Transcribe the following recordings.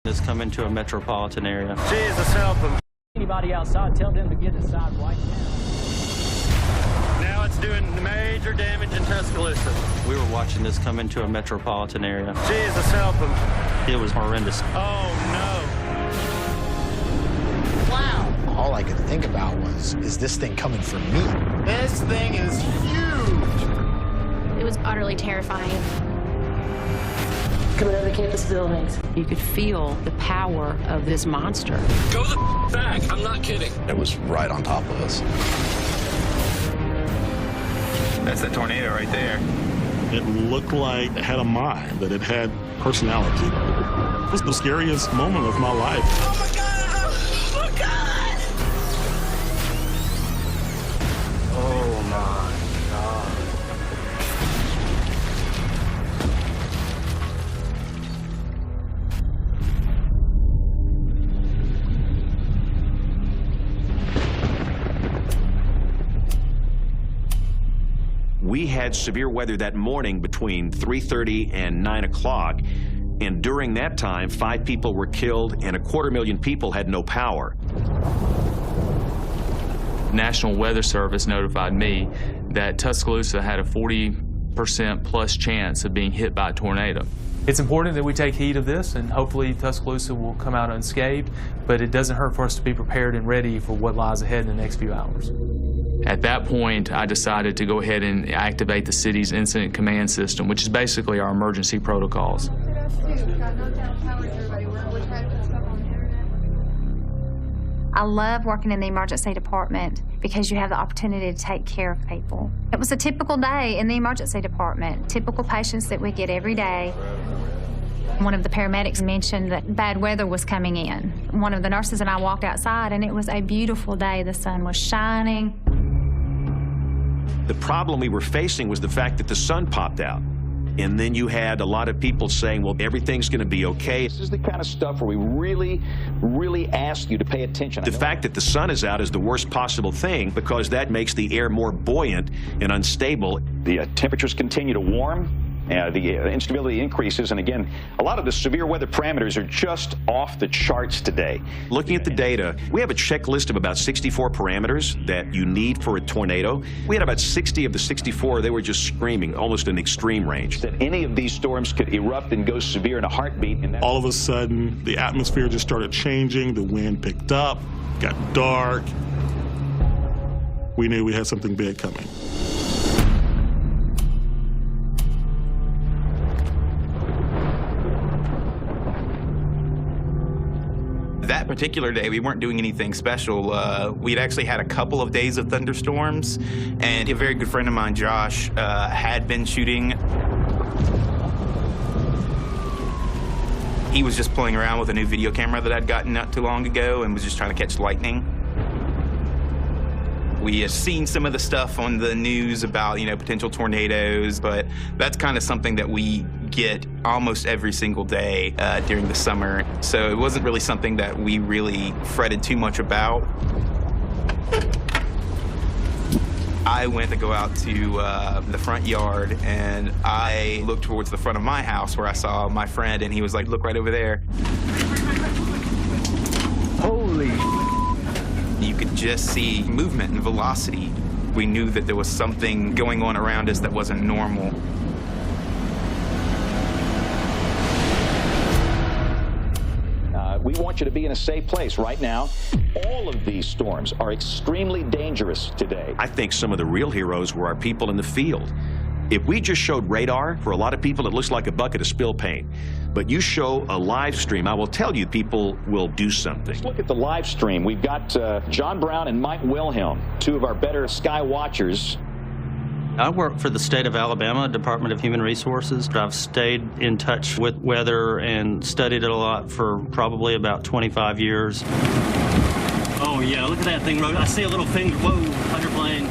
Is coming to a metropolitan area. Jesus, help them. Anybody outside, tell them to get inside right now. Now it's doing major damage in Tuscaloosa. We were watching this come into a metropolitan area. Jesus, help them. It was horrendous. Oh, no. Wow. All I could think about was, is this thing coming for me? This thing is huge. It was utterly terrifying. Coming out of the campus buildings. You could feel the power of this monster. Go the back. I'm not kidding. It was right on top of us. That's that tornado right there. It looked like it had a mind, that it had personality. It was the scariest moment of my life. Oh, my God. Oh, God. Oh, my God. We had severe weather that morning between 3:30 and 9 o'clock, and during that time, 5 people were killed and 250,000 people had no power. National Weather Service notified me that Tuscaloosa had a 40% plus chance of being hit by a tornado. It's important that we take heed of this, and hopefully Tuscaloosa will come out unscathed, but it doesn't hurt for us to be prepared and ready for what lies ahead in the next few hours. At that point, I decided to go ahead and activate the city's incident command system, which is basically our emergency protocols. I love working in the emergency department because you have the opportunity to take care of people. It was a typical day in the emergency department, typical patients that we get every day. One of the paramedics mentioned that bad weather was coming in. One of the nurses and I walked outside, and it was a beautiful day. The sun was shining. The problem we were facing was the fact that the sun popped out. And then you had a lot of people saying, well, everything's going to be okay. This is the kind of stuff where we really ask you to pay attention. The fact that the sun is out is the worst possible thing because that makes the air more buoyant and unstable. The temperatures continue to warm. The instability increases, and again, a lot of the severe weather parameters are just off the charts today. Looking at the data, we have a checklist of about 64 parameters that you need for a tornado. We had about 60 of the 64, they were just screaming, almost an extreme range. That any of these storms could erupt and go severe in a heartbeat. And all of a sudden, the atmosphere just started changing, the wind picked up, got dark. We knew we had something big coming. That particular day, we weren't doing anything special. We'd actually had a couple of days of thunderstorms, and a very good friend of mine, Josh, had been shooting. He was just playing around with a new video camera that I'd gotten not too long ago and was just trying to catch lightning. We have seen some of the stuff on the news about, potential tornadoes, but that's kind of something that we get almost every single day during the summer. So it wasn't really something that we really fretted too much about. I went to go out to the front yard, and I looked towards the front of my house where I saw my friend, and he was like, look right over there. Holy. You could just see movement and velocity. We knew that there was something going on around us that wasn't normal. We want you to be in a safe place right now. All of these storms are extremely dangerous today. I think some of the real heroes were our people in the field. If we just showed radar, for a lot of people it looks like a bucket of spill paint. But you show a live stream, I will tell you, people will do something. Let's look at the live stream. We've got John Brown and Mike Wilhelm, two of our better sky watchers. I work for the state of Alabama, Department of Human Resources. I've stayed in touch with weather and studied it a lot for probably about 25 years. Oh, yeah, look at that thing. I see a little finger. Whoa, hydroplane.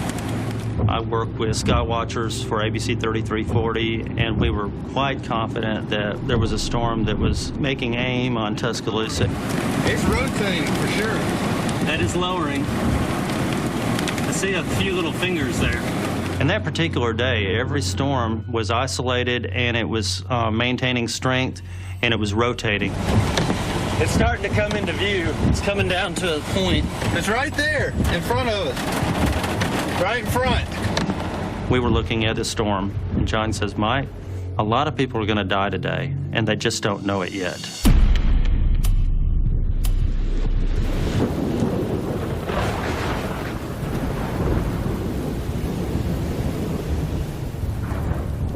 I work with sky watchers for ABC 3340, and we were quite confident that there was a storm that was making aim on Tuscaloosa. It's rotating for sure. That is lowering. I see a few little fingers there. And that particular day, every storm was isolated, and it was maintaining strength, and it was rotating. It's starting to come into view. It's coming down to a point. It's right there in front of us. Right in front. We were looking at the storm, and John says, Mike, a lot of people are going to die today, and they just don't know it yet.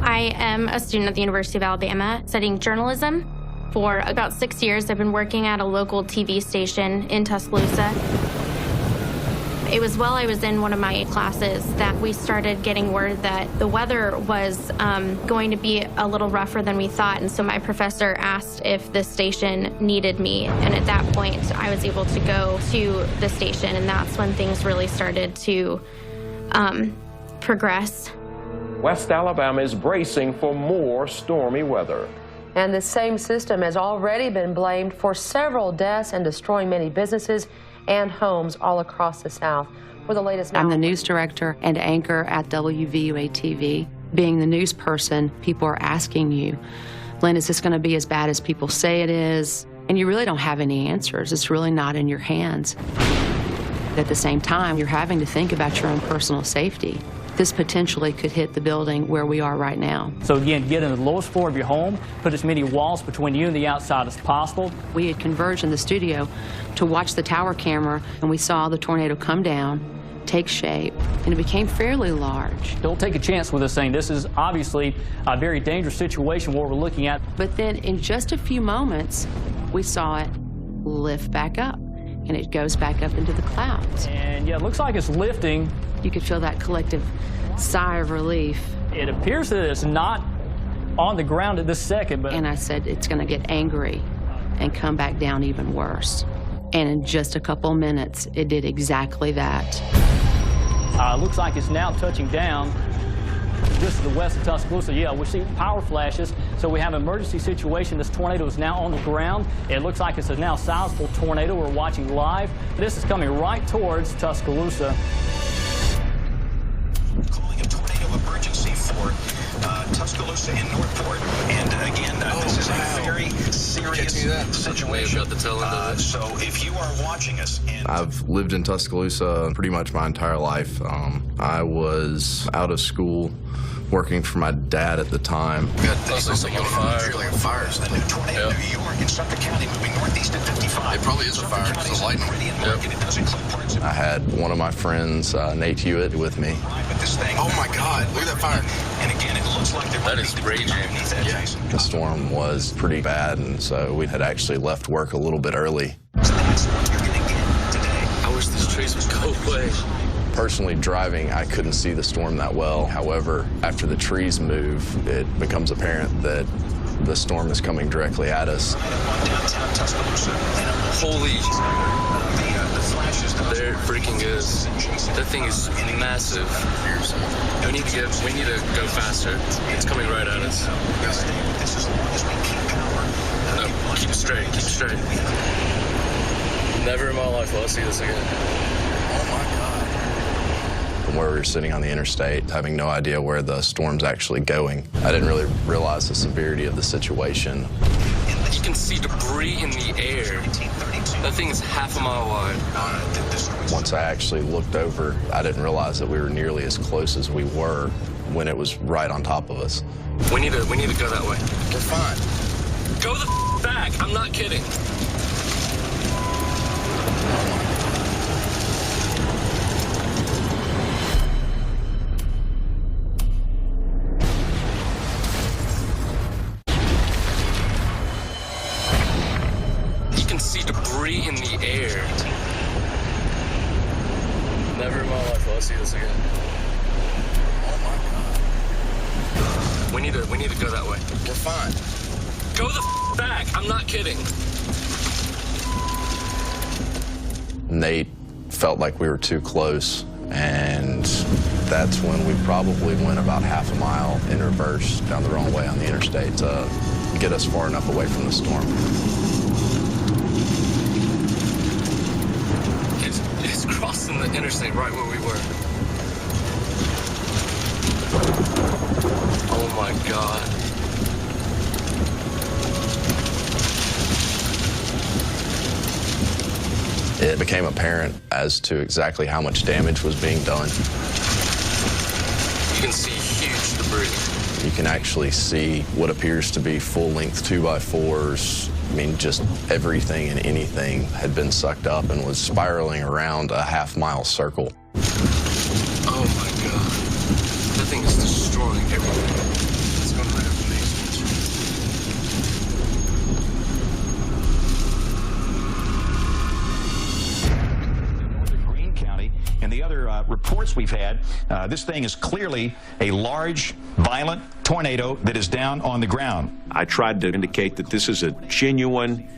I am a student at the University of Alabama studying journalism. For about 6 years, I've been working at a local TV station in Tuscaloosa. It was while I was in one of my classes that we started getting word that the weather was going to be a little rougher than we thought, and so my professor asked if the station needed me, and at that point, I was able to go to the station, and that's when things really started to progress. West Alabama is bracing for more stormy weather. And the same system has already been blamed for several deaths and destroying many businesses and homes all across the South. For the latest now. I'm the news director and anchor at WVUA TV. Being the news person, people are asking you, Lynn, is this going to be as bad as people say it is? And you really don't have any answers. It's really not in your hands. At the same time, you're having to think about your own personal safety. This potentially could hit the building where we are right now. So again, get in the lowest floor of your home, put as many walls between you and the outside as possible. We had converged in the studio to watch the tower camera, and we saw the tornado come down, take shape, and it became fairly large. Don't take a chance with this thing. This is obviously a very dangerous situation, what we're looking at. But then in just a few moments, we saw it lift back up, and it goes back up into the clouds. And yeah, it looks like it's lifting. You could feel that collective sigh of relief. It appears that it's not on the ground at this second, but... And I said, it's going to get angry and come back down even worse. And in just a couple minutes, it did exactly that. Looks like it's now touching down just to the west of Tuscaloosa. Yeah, we see power flashes, so we have an emergency situation. This tornado is now on the ground. It looks like it's a now sizable tornado we're watching live. This is coming right towards Tuscaloosa. Calling a tornado emergency for Tuscaloosa and Northport. And again, this is a very serious situation. So if you are watching us... I've lived in Tuscaloosa pretty much my entire life. I was out of school working for my dad at the time. We got Tuscaloosa on fire. Like a fire. The new tornado in New York and Suffolk County moving northeast at 55. It probably is a fire. It's a lightning. I had one of my friends, Nate Hughett, with me. Oh my God, look at that fire. And again, it looks like that is raging. The storm was pretty bad, and so we had actually left work a little bit early. I wish these trees would go away. Personally driving, I couldn't see the storm that well. However, after the trees move, it becomes apparent that the storm is coming directly at us. Holy, there it freaking is. That thing is massive. We need to go faster. It's coming right at us. No, keep straight, keep straight. Never in my life will I see this again. Oh my God. From where we were sitting on the interstate, having no idea where the storm's actually going, I didn't really realize the severity of the situation. You can see debris in the air. That thing is half a mile wide. Once I actually looked over, I didn't realize that we were nearly as close as we were when it was right on top of us. We need to go that way. We're fine. Go the back. I'm not kidding. You can see debris in the air. Never in my life will I see this again. Oh my God. We need to go that way. We're fine. Go the back. I'm not kidding. Nate felt like we were too close, and that's when we probably went about half a mile in reverse down the wrong way on the interstate to get us far enough away from the storm. It's crossing the interstate right where we were. Oh my God. It became apparent as to exactly how much damage was being done. You can see huge debris. You can actually see what appears to be full-length 2x4s. I mean, just everything and anything had been sucked up and was spiraling around a half-mile circle. Oh my God. That thing is destroying everything. It's going right up the basement. Greene County and the other reports we've had, this thing is clearly a large, violent tornado that is down on the ground. I tried to indicate that this is a genuine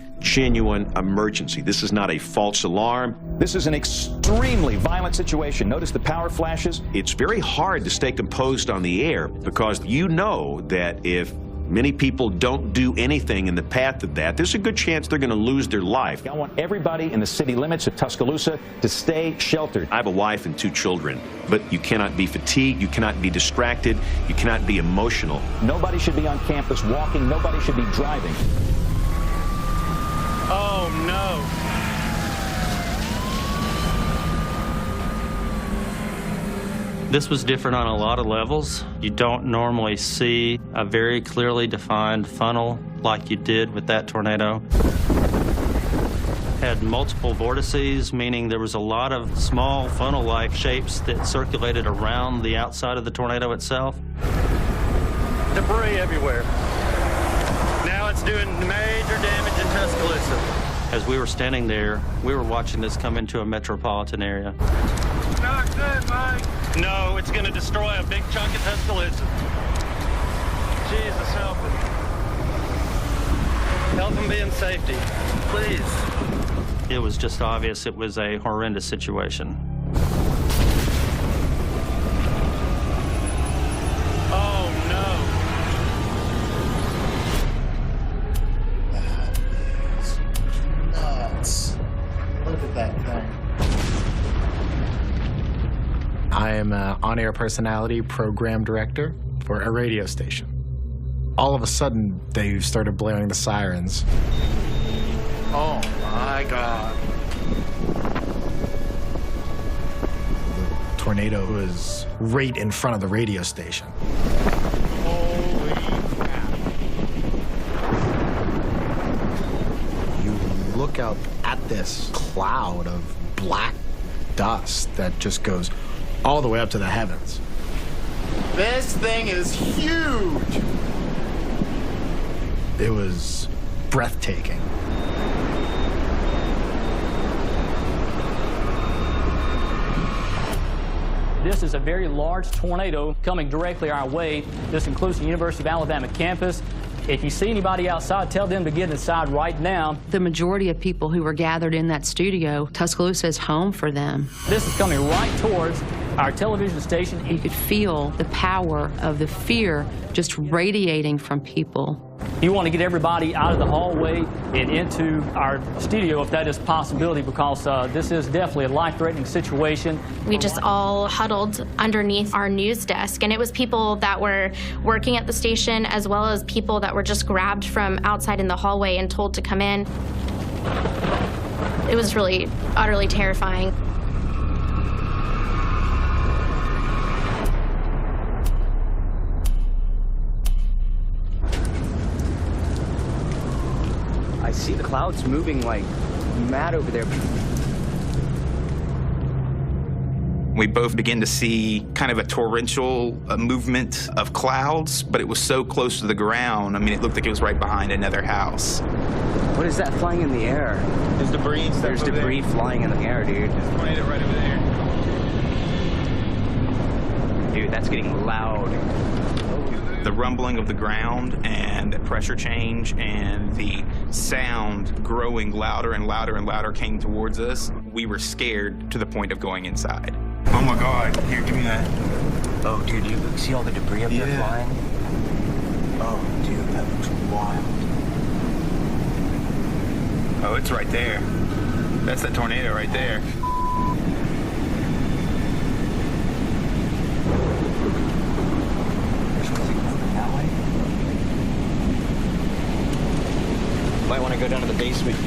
emergency. This is not a false alarm. This is an extremely violent situation. Notice the power flashes. It's very hard to stay composed on the air because you know that if many people don't do anything in the path of that, there's a good chance they're going to lose their life. I want everybody in the city limits of Tuscaloosa to stay sheltered. I have a wife and 2 children, but you cannot be fatigued, you cannot be distracted, you cannot be emotional. Nobody should be on campus walking, nobody should be driving. Oh, no. This was different on a lot of levels. You don't normally see a very clearly defined funnel like you did with that tornado. Had multiple vortices, meaning there was a lot of small funnel-like shapes that circulated around the outside of the tornado itself. Debris everywhere. Now it's doing major damage in Tuscaloosa. As we were standing there, we were watching this come into a metropolitan area. Not good, Mike. No, it's going to destroy a big chunk of Tuscaloosa. Jesus, help him. Help him be in safety, please. It was just obvious it was a horrendous situation. Oh, no. That is nuts. Look at that thing. I am an on-air personality program director for a radio station. All of a sudden, they started blaring the sirens. Oh my God. The tornado was right in front of the radio station. Holy crap. You look up at this cloud of black dust that just goes all the way up to the heavens. This thing is huge. It was breathtaking. This is a very large tornado coming directly our way. This includes the University of Alabama campus. If you see anybody outside, tell them to get inside right now. The majority of people who were gathered in that studio, Tuscaloosa is home for them. This is coming right towards our television station. You could feel the power of the fear just radiating from people. You want to get everybody out of the hallway and into our studio if that is a possibility, because this is definitely a life-threatening situation. We just all huddled underneath our news desk, and it was people that were working at the station as well as people that were just grabbed from outside in the hallway and told to come in. It was really utterly terrifying. I see the clouds moving like mad over there. We both began to see kind of a torrential movement of clouds, but it was so close to the ground. I mean, it looked like it was right behind another house. What is that flying in the air? There's debris and stuff. There's over debris there. flying in the air, dude. There's a tornado right over there. Dude, that's getting loud. The rumbling of the ground and the pressure change and the sound growing louder and louder and louder came towards us. We were scared to the point of going inside. Oh my God. Here, give me that. Oh, dude, you see all the debris up there flying? Oh, dude, that looks wild. Oh, it's right there. That's the tornado right there. Might want to go down to the basement.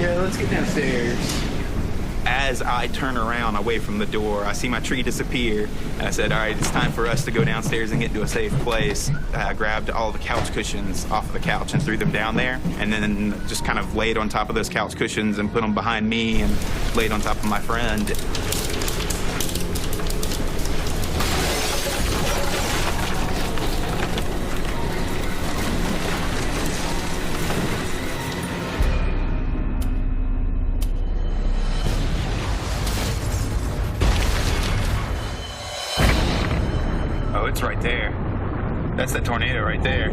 Yeah, let's get downstairs. As I turn around away from the door, I see my tree disappear. And I said, all right, it's time for us to go downstairs and get into a safe place. I grabbed all the couch cushions off of the couch and threw them down there. And then just kind of laid on top of those couch cushions and put them behind me and laid on top of my friend. Oh, it's right there. That's the tornado right there.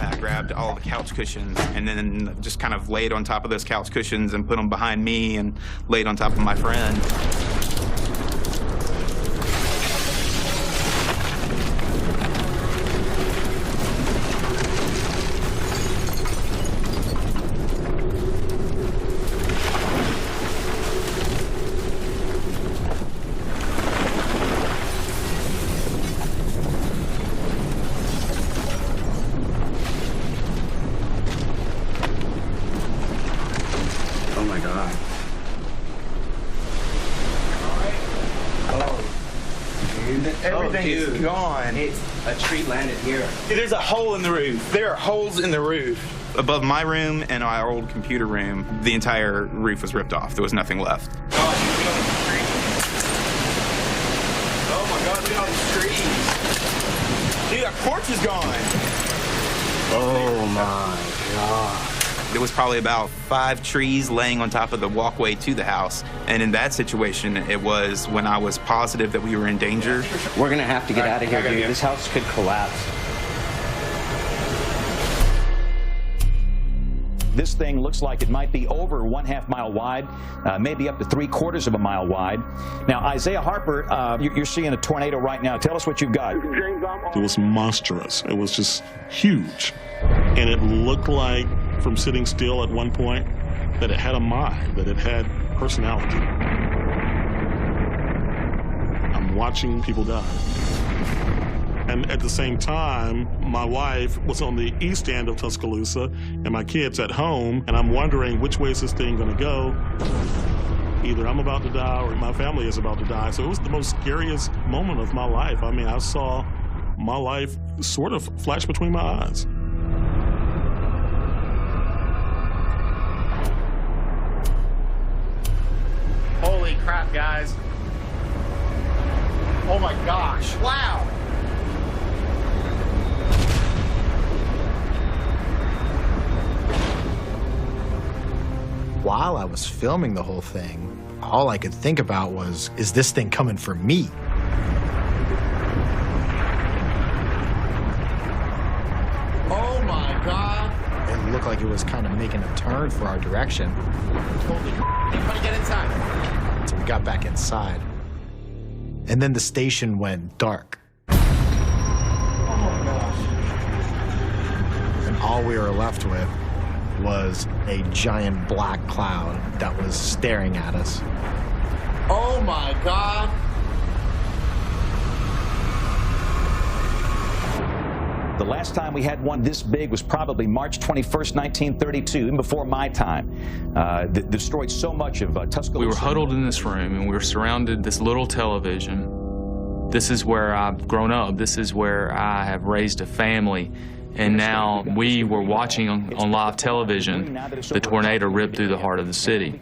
I grabbed all the couch cushions and then just kind of laid on top of those couch cushions and put them behind me and laid on top of my friend. Everything is gone. A tree landed here. There's a hole in the roof. There are holes in the roof. Above my room and our old computer room, the entire roof was ripped off. There was nothing left. Oh my God, look at all these trees. Dude, our porch is gone. Oh my God. There was probably about 5 trees laying on top of the walkway to the house. And in that situation, it was when I was positive that we were in danger. We're gonna have to get out of here, dude. This house could collapse. This thing looks like it might be over 1/2 mile wide, maybe up to 3/4 of a mile wide. Now, Isaiah Harper, you're seeing a tornado right now. Tell us what you've got. It was monstrous. It was just huge. And it looked like, from sitting still at one point, that it had a mind, that it had personality. I'm watching people die. And at the same time, my wife was on the east end of Tuscaloosa and my kids at home, and I'm wondering which way is this thing gonna go? Either I'm about to die or my family is about to die. So it was the most scariest moment of my life. I mean, I saw my life sort of flash between my eyes. Holy crap, guys. Oh my gosh, wow. While I was filming the whole thing, all I could think about was, is this thing coming for me? Oh my God. It looked like it was kind of making a turn for our direction. Holy everybody get inside. So we got back inside. And then the station went dark. Oh my gosh. And all we were left with was a giant black cloud that was staring at us. Oh my God. The last time we had one this big was probably March 21st, 1932, even before my time. Destroyed so much of Tuscaloosa. We were huddled in this room, and we were surrounded this little television. This is where I've grown up. This is where I have raised a family. And now we were watching on live television the tornado rip through the heart of the city.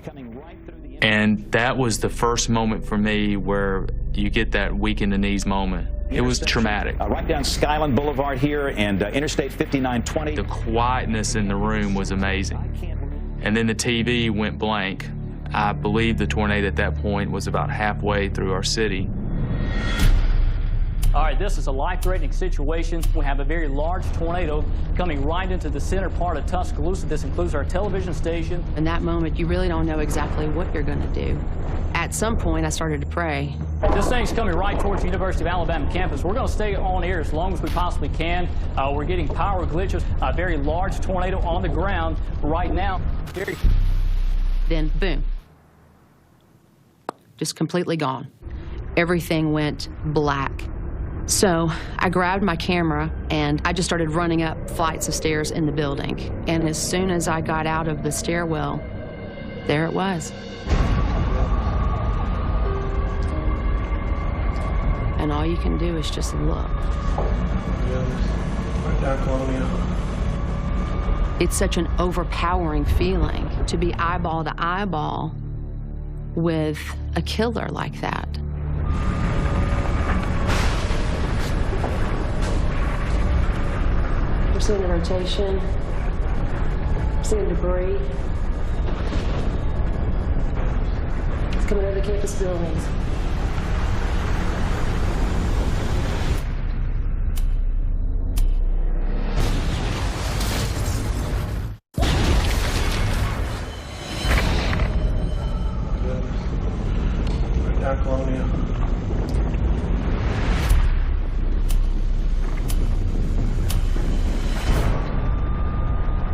And that was the first moment for me where you get that weak in the knees moment. It was traumatic. Right down Skyland Boulevard here and Interstate 5920. The quietness in the room was amazing. And then the TV went blank. I believe the tornado at that point was about halfway through our city. All right, this is a life-threatening situation. We have a very large tornado coming right into the center part of Tuscaloosa. This includes our television station. In that moment, you really don't know exactly what you're going to do. At some point, I started to pray. This thing's coming right towards the University of Alabama campus. We're going to stay on air as long as we possibly can. We're getting power glitches. A very large tornado on the ground right now. Then, boom. just completely gone. Everything went black. So I grabbed my camera and I just started running up flights of stairs in the building. And as soon as I got out of the stairwell, there it was. And all you can do is just look. It's such an overpowering feeling to be eyeball to eyeball with a killer like that. We're seeing the rotation, we're seeing debris. It's coming over the campus buildings.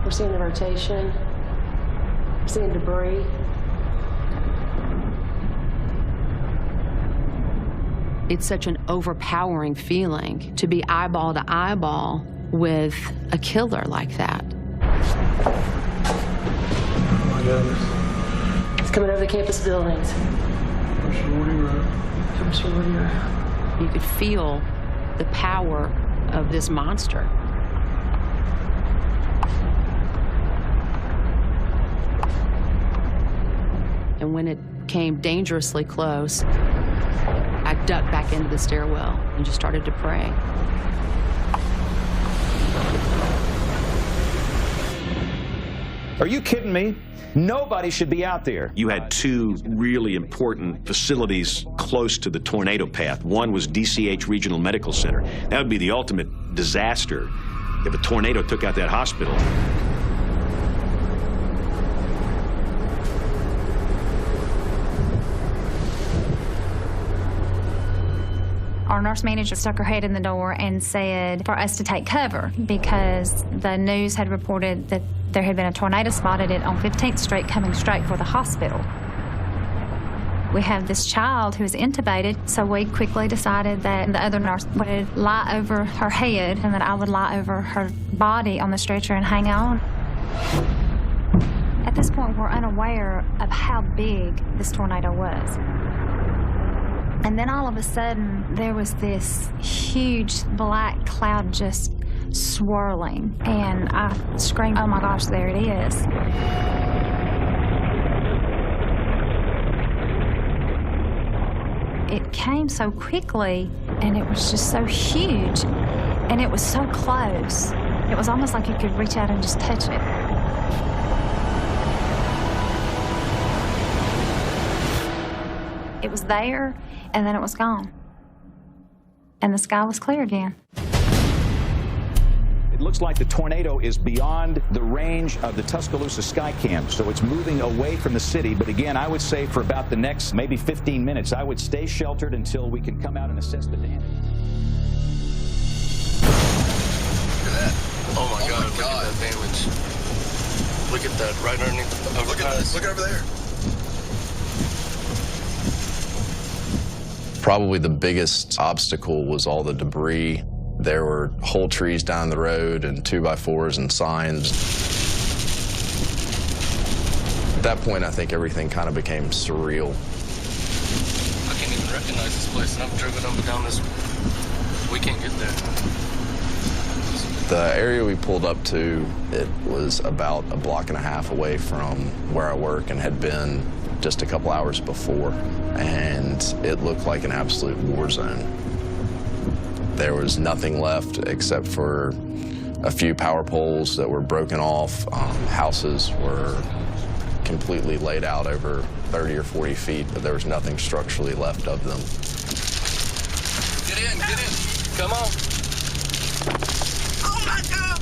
We're seeing the rotation, we're seeing debris. It's such an overpowering feeling to be eyeball to eyeball with a killer like that. Oh my goodness. It's coming over the campus buildings. You could feel the power of this monster. And when it came dangerously close, I ducked back into the stairwell and just started to pray. Are you kidding me? Nobody should be out there. You had two really important facilities close to the tornado path. One was DCH Regional Medical Center. That would be the ultimate disaster if a tornado took out that hospital. Our nurse manager stuck her head in the door and said for us to take cover because the news had reported that there had been a tornado spotted on 15th Street coming straight for the hospital. We have this child who is intubated, so we quickly decided that the other nurse would lie over her head and that I would lie over her body on the stretcher and hang on. At this point, we're unaware of how big this tornado was. And then all of a sudden, there was this huge black cloud just swirling. And I screamed, oh my gosh, there it is. It came so quickly, and it was just so huge, and it was so close. It was almost like you could reach out and just touch it. It was there, and then it was gone. And the sky was clear again. It looks like the tornado is beyond the range of the Tuscaloosa Skycam, so it's moving away from the city. But again, I would say for about the next maybe 15 minutes, I would stay sheltered until we can come out and assess the damage. Look at that. Oh my God, look at that damage. Look at that, right underneath. Look at this. Look over there. Probably the biggest obstacle was all the debris. There were whole trees down the road and 2x4s and signs. At that point, I think everything kind of became surreal. I can't even recognize this place, and I've driven up and down this. We can't get there. The area we pulled up to, it was about a block and a half away from where I work and had been just a couple hours before, and it looked like an absolute war zone. There was nothing left except for a few power poles that were broken off. Houses were completely laid out over 30 or 40 feet, but there was nothing structurally left of them. Get in, get in. Come on. Oh my God.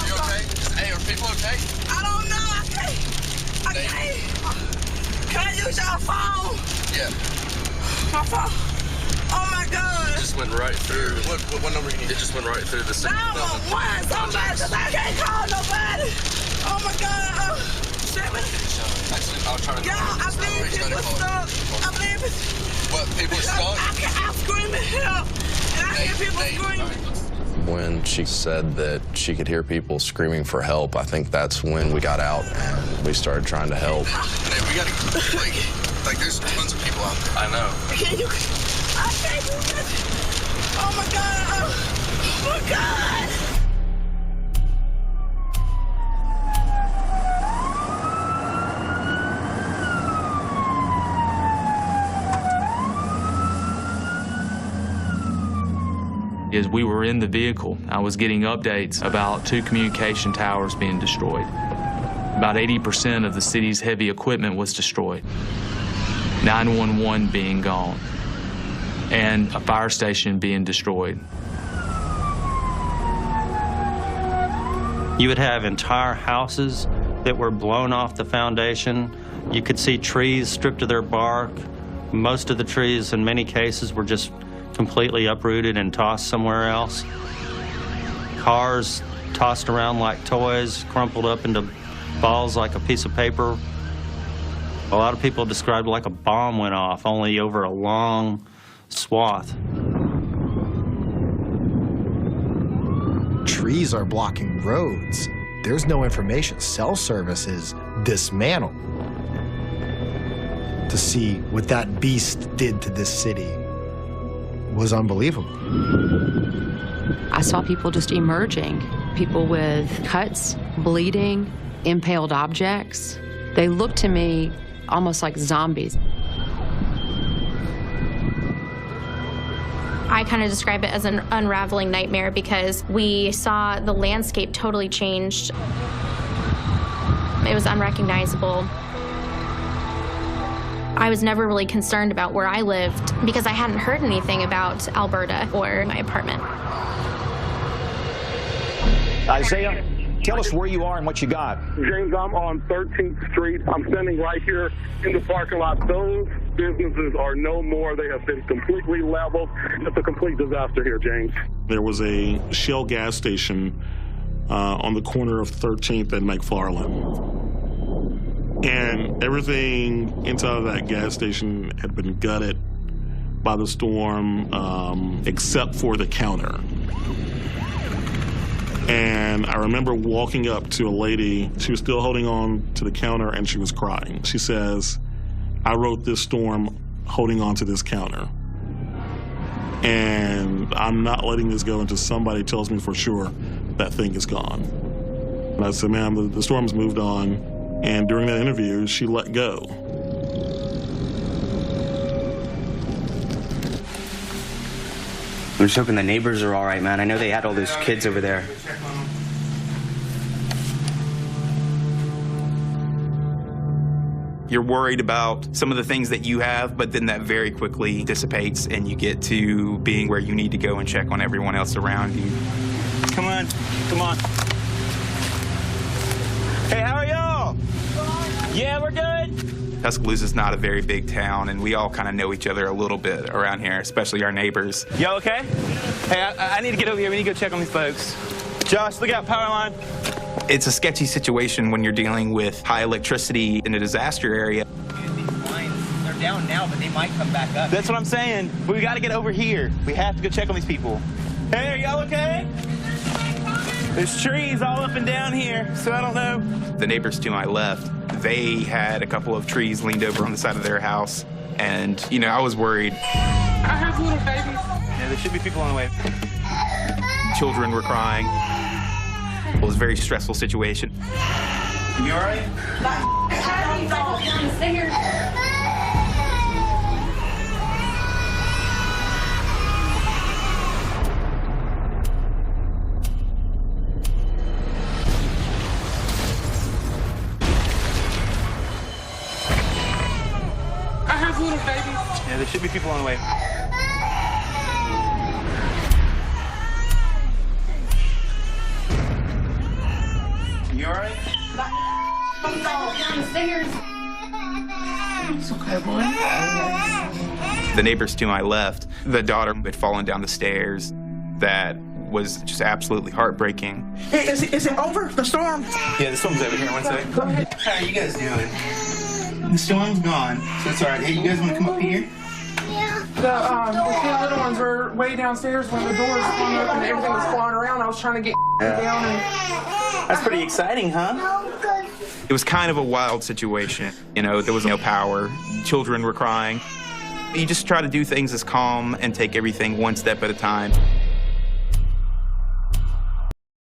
You okay? Hey, are people okay? I don't know. I can't. Can I use your phone? Yeah. My phone. Oh my God. It just went right through. What number you need? It just went right through the 911. Somebody, 'cause I can't call nobody. Oh my God. screaming. I'll try to. Yeah, I believe people are stuck. I believe it's. What, people are stuck? I'm screaming help, and I hear people screaming. When she said that she could hear people screaming for help, I think that's when we got out and we started trying to help. Hey, we gotta, like there's tons of people out there. I know. Can you? I can't do this. Oh my God. Oh my God. As we were in the vehicle, I was getting updates about 2 communication towers being destroyed. About 80% of the city's heavy equipment was destroyed. 911 being gone, and a fire station being destroyed. You would have entire houses that were blown off the foundation. You could see trees stripped of their bark. Most of the trees, in many cases, were just completely uprooted and tossed somewhere else. Cars tossed around like toys, crumpled up into balls like a piece of paper. A lot of people described it like a bomb went off, only over a long swath. Trees are blocking roads. There's no information. Cell service is dismantled. To see what that beast did to this city was unbelievable. I saw people just emerging, people with cuts, bleeding, impaled objects. They looked to me almost like zombies. I kind of describe it as an unraveling nightmare because we saw the landscape totally changed. It was unrecognizable. I was never really concerned about where I lived because I hadn't heard anything about Alberta or my apartment. Isaiah, tell us where you are and what you got. James, I'm on 13th Street. I'm standing right here in the parking lot. Those businesses are no more. They have been completely leveled. It's a complete disaster here, James. There was a Shell gas station on the corner of 13th and McFarland. And everything inside of that gas station had been gutted by the storm, except for the counter. And I remember walking up to a lady. She was still holding on to the counter, and she was crying. She says, I wrote this storm holding on to this counter. And I'm not letting this go until somebody tells me for sure that thing is gone. And I said, ma'am, the storm's moved on. And during that interview, she let go. I'm just hoping the neighbors are all right, man. I know they had all those kids over there. You're worried about some of the things that you have, but then that very quickly dissipates and you get to being where you need to go and check on everyone else around you. Come on, come on. Hey, how are y'all? Yeah, we're good. Tuscaloosa's not a very big town, and we all kind of know each other a little bit around here, especially our neighbors. Y'all okay? Hey, I need to get over here. We need to go check on these folks. Josh, look out, power line. It's a sketchy situation when you're dealing with high electricity in a disaster area. They're down now, but they might come back up. That's what I'm saying. We got to get over here. We have to go check on these people. Hey, are y'all okay? There's trees all up and down here, so I don't know. The neighbors to my left, they had a couple of trees leaned over on the side of their house, and, you know, I was worried. I have little babies. Yeah, there should be people on the way. Children were crying. It was a very stressful situation. You all right? I have little babies. Yeah, there should be people on the way. You all right? It's okay, boy. The neighbors to my left, the daughter had fallen down the stairs that was just absolutely heartbreaking. Hey, is it over, the storm? Yeah, the storm's over here. One second. Go ahead. How are you guys doing? The storm's gone, so it's all right. Hey, you guys want to come up here? The two little ones were way downstairs when the doors swung open and everything was flying around. I was trying to get down and... That's pretty exciting, huh? It was kind of a wild situation. You know, there was no power. Children were crying. You just try to do things as calm and take everything one step at a time.